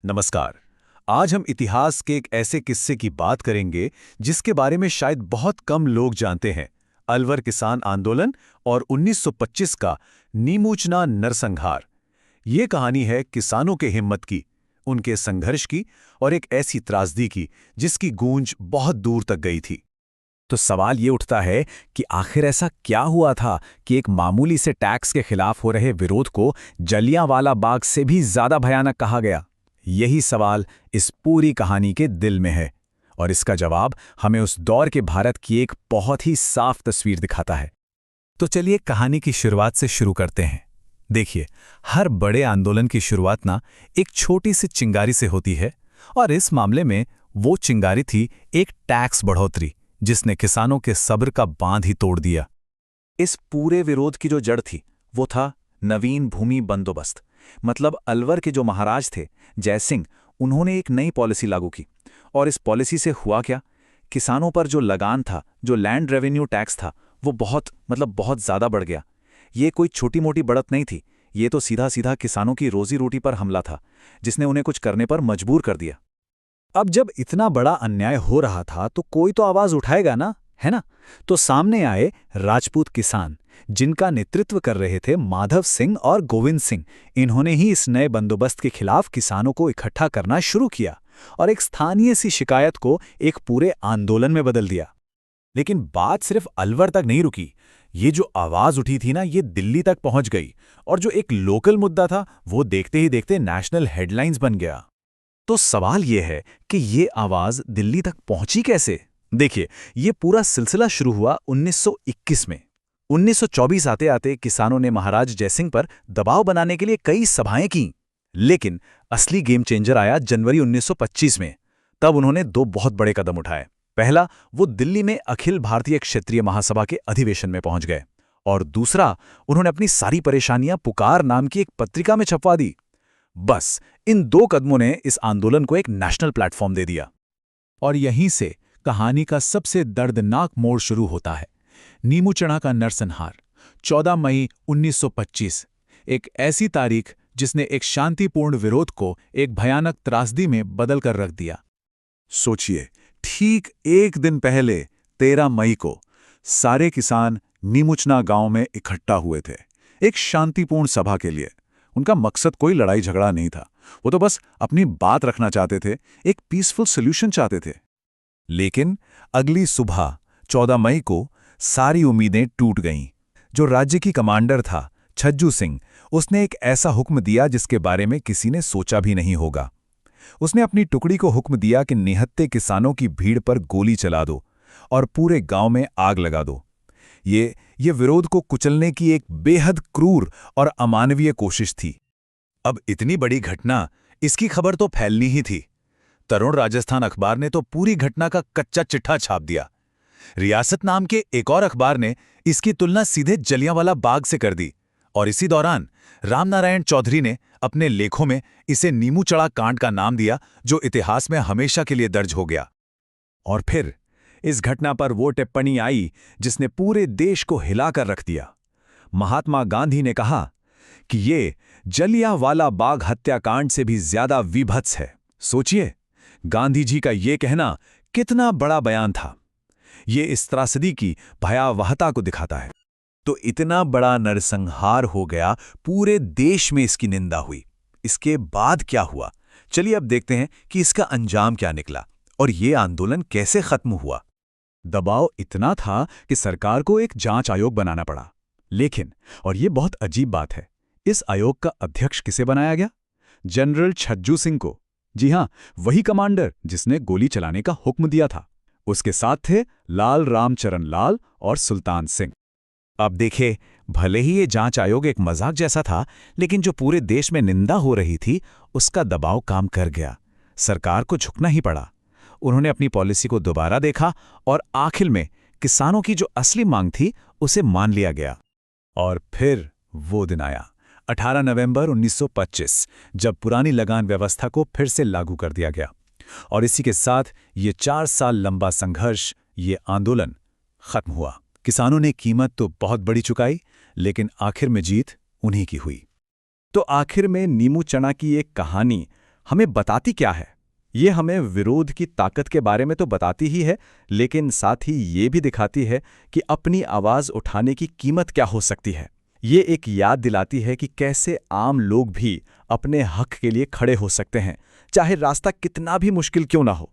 नमस्कार। आज हम इतिहास के एक ऐसे किस्से की बात करेंगे जिसके बारे में शायद बहुत कम लोग जानते हैं। अलवर किसान आंदोलन और 1925 का नीमूचना नरसंहार। ये कहानी है किसानों के हिम्मत की, उनके संघर्ष की और एक ऐसी त्रासदी की जिसकी गूंज बहुत दूर तक गई थी। तो सवाल ये उठता है कि आखिर ऐसा क्या हुआ था कि एक मामूली से टैक्स के खिलाफ हो रहे विरोध को जलियांवाला बाग से भी ज्यादा भयानक कहा गया। यही सवाल इस पूरी कहानी के दिल में है और इसका जवाब हमें उस दौर के भारत की एक बहुत ही साफ तस्वीर दिखाता है। तो चलिए कहानी की शुरुआत से शुरू करते हैं। देखिए, हर बड़े आंदोलन की शुरुआत ना एक छोटी सी चिंगारी से होती है और इस मामले में वो चिंगारी थी एक टैक्स बढ़ोतरी जिसने किसानों के सब्र का बांध ही तोड़ दिया। इस पूरे विरोध की जो जड़ थी वो था नवीन भूमि बंदोबस्त। मतलब अलवर के जो महाराज थे जयसिंह, उन्होंने एक नई पॉलिसी लागू की। और इस पॉलिसी से हुआ क्या, किसानों पर जो लगान था, जो लैंड रेवेन्यू टैक्स था, वो बहुत ज़्यादा बढ़ गया। ये कोई छोटी मोटी बढ़त नहीं थी, ये तो सीधा सीधा किसानों की रोजी रोटी पर हमला था, जिसने उन्हें कुछ करने पर मजबूर कर दिया। अब जब इतना बड़ा अन्याय हो रहा था तो कोई तो आवाज उठाएगा ना, है ना? तो सामने आए राजपूत किसान, जिनका नेतृत्व कर रहे थे माधव सिंह और गोविंद सिंह। इन्होंने ही इस नए बंदोबस्त के खिलाफ किसानों को इकट्ठा करना शुरू किया और एक स्थानीय सी शिकायत को एक पूरे आंदोलन में बदल दिया। लेकिन बात सिर्फ अलवर तक नहीं रुकी। ये जो आवाज उठी थी ना, ये दिल्ली तक पहुंच गई और जो एक लोकल मुद्दा था वो देखते ही देखते नेशनल हेडलाइंस बन गया। तो सवाल ये है कि ये आवाज दिल्ली तक पहुंची कैसे? देखिए, ये पूरा सिलसिला शुरू हुआ 1921 में। 1924 आते आते किसानों ने महाराज जयसिंह पर दबाव बनाने के लिए कई सभाएं की, लेकिन असली गेम चेंजर आया जनवरी 1925 में। तब उन्होंने दो बहुत बड़े कदम उठाए। पहला, वो दिल्ली में अखिल भारतीय क्षेत्रीय महासभा के अधिवेशन में पहुंच गए और दूसरा, उन्होंने अपनी सारी परेशानियां पुकार नाम की एक पत्रिका में छपवा दी। बस इन दो कदमों ने इस आंदोलन को एक नेशनल प्लेटफॉर्म दे दिया। और यहीं से कहानी का सबसे दर्दनाक मोड़ शुरू होता है। नीमूचना का नरसंहार, 14 मई 1925। एक ऐसी तारीख जिसने एक शांतिपूर्ण विरोध को एक भयानक त्रासदी में बदल कर रख दिया। सोचिए, ठीक एक दिन पहले 13 मई को सारे किसान नीमूचना गांव में इकट्ठा हुए थे, एक शांतिपूर्ण सभा के लिए। उनका मकसद कोई लड़ाई झगड़ा नहीं था, वो तो बस अपनी बात रखना चाहते थे, एक पीसफुल सॉल्यूशन चाहते थे। लेकिन अगली सुबह 14 मई को सारी उम्मीदें टूट गईं। जो राज्य की कमांडर था छज्जू सिंह, उसने एक ऐसा हुक्म दिया जिसके बारे में किसी ने सोचा भी नहीं होगा। उसने अपनी टुकड़ी को हुक्म दिया कि निहत्थे किसानों की भीड़ पर गोली चला दो और पूरे गांव में आग लगा दो। ये विरोध को कुचलने की एक बेहद क्रूर और अमानवीय कोशिश थी। अब इतनी बड़ी घटना, इसकी खबर तो फैलनी ही थी। तरुण राजस्थान अखबार ने तो पूरी घटना का कच्चा चिट्ठा छाप दिया। रियासत नाम के एक और अखबार ने इसकी तुलना सीधे जलियांवाला बाग से कर दी और इसी दौरान रामनारायण चौधरी ने अपने लेखों में इसे नीमूचना कांड का नाम दिया, जो इतिहास में हमेशा के लिए दर्ज हो गया। और फिर इस घटना पर वो टिप्पणी आई जिसने पूरे देश को हिलाकर रख दिया। महात्मा गांधी ने कहा कि ये जलियांवाला बाग हत्याकांड से भी ज्यादा विभत्स है। सोचिए, गांधी जी का ये कहना कितना बड़ा बयान था। ये इस त्रासदी की भयावहता को दिखाता है। तो इतना बड़ा नरसंहार हो गया, पूरे देश में इसकी निंदा हुई। इसके बाद क्या हुआ, चलिए अब देखते हैं कि इसका अंजाम क्या निकला और ये आंदोलन कैसे खत्म हुआ। दबाव इतना था कि सरकार को एक जांच आयोग बनाना पड़ा। लेकिन, और ये बहुत अजीब बात है, इस आयोग का अध्यक्ष किसे बनाया गया? जनरल छज्जू सिंह को। जी हां, वही कमांडर जिसने गोली चलाने का हुक्म दिया था। उसके साथ थे लाल रामचरण लाल और सुल्तान सिंह। अब देखे, भले ही ये जांच आयोग एक मजाक जैसा था, लेकिन जो पूरे देश में निंदा हो रही थी उसका दबाव काम कर गया। सरकार को झुकना ही पड़ा। उन्होंने अपनी पॉलिसी को दोबारा देखा और आखिर में किसानों की जो असली मांग थी उसे मान लिया गया। और फिर वो दिन आया, 18 नवंबर 1925, जब पुरानी लगान व्यवस्था को फिर से लागू कर दिया गया। और इसी के साथ ये 4 साल लंबा संघर्ष, ये आंदोलन खत्म हुआ। किसानों ने कीमत तो बहुत बड़ी चुकाई, लेकिन आखिर में जीत उन्हीं की हुई। तो आखिर में नीमूचना की एक कहानी हमें बताती क्या है? ये हमें विरोध की ताकत के बारे में तो बताती ही है, लेकिन साथ ही ये भी दिखाती है कि अपनी आवाज़ उठाने की कीमत क्या हो सकती है। ये एक याद दिलाती है कि कैसे आम लोग भी अपने हक के लिए खड़े हो सकते हैं, चाहे रास्ता कितना भी मुश्किल क्यों ना हो।